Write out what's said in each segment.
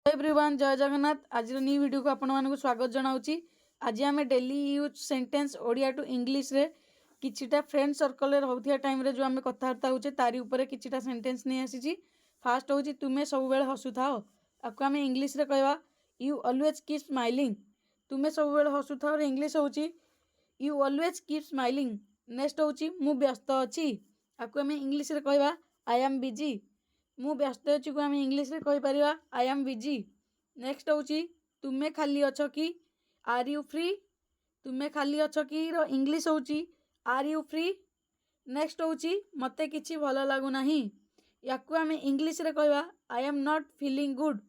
Everyone जय जगन्नाथ। आज new video को आपण मानक स्वागत जनाऊँगी। आज आम daily use sentence Odia to English रे किछिटा फ्रेंड सर्कल रे होथिया टाइम रे जो आम कथबार्ता होचे तारी ऊपर किछिटा सेंटेंस नहीं आसी। फास्ट होची तुमे सब बेले हसुथाओ, आपको आम इंग्लिश रे कहवा यू ऑलवेज कीप स्माइलिंग। तुमे सब बेले हसुथाओ रे इंग्लिश होची you always keep smiling. Next होची मु व्यस्त अछि, आपको आम इंग्लिश रे कहवा आई एम बिजी। मु व्यस्त अच्छी को आम इंग्लिश रे कहि परिवा आई एम बिजी। नेक्स्ट होची तुमे खाली अछ कि आर यू फ्री। तुमे खाली अछ कि रो इंग्लिश होची आर यू फ्री। नेक्स्ट होची मते किछि भल लागु नाही, याकु आम इंग्लिश रे कहवा I am not feeling good.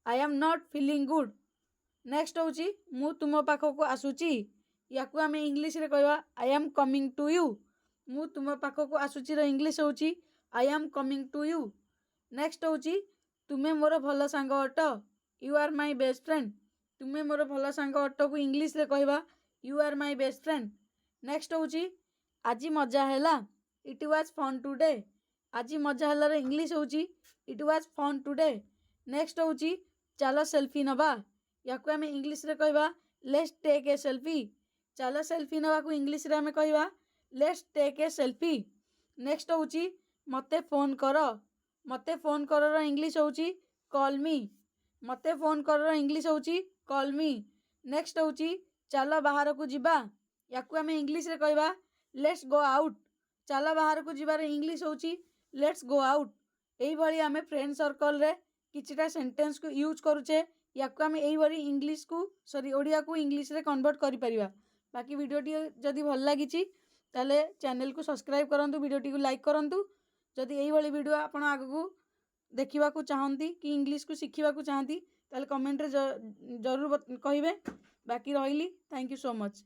I am not feeling good. Next होची मु तुम पाखक आसुची, याकु आम इंग्लिश रे कहवा I am coming to you. मु तुम पाखक आसुची रो इंग्लिश होची I am coming to you. Next होची तुमे मोर भल सांग अट, you are my best friend. तुमे मोर भल सांग अट को इंग्लिश रे कहवा you are my best friend. Next होची आज मजा हैला, इट वाज फन टुडे। आज मजा हैला रे इंग्लिश होची it was fun today. Next होची चलो सेल्फी नबा, याकु आम इंग्लिश रे कहवा लेट्स टेक ए सेल्फी। चलो सेल्फी नबा को इंग्लिश रे आम कहवा let's take a selfie. Next होची मते फोन कर। मते फोन कर रो इंग्लिश होची कॉल मी। मते फोन कर रो इंग्लिश होची कॉल मी। नेक्स्ट होची चलो बाहर को जिबा, याकु आम इंग्लिश रे कहवा लेट्स गो आउट। चलो बाहर को जिबार इंग्लिश होची लेट्स गो आउट। एई भली आम फ्रेंड सर्कल रे किछिटा सेंटेंस को यूज करूचे, याकु आम एई भली इंग्लिश को ओडिया को इंग्लिश रे कन्वर्ट करि परिबा। बाकी वीडियोटी जदि भल लागिची ताले चैनल को सब्सक्राइब करंतु, वीडियोटी को लाइक करंतु। जदि यही भाई वीडियो आपण आगू देखा चाहती कि इंग्लिश को शिखा चाहती ताले कमेंट रे जरूर कहिबे। बाकी रही थैंक यू सो मच।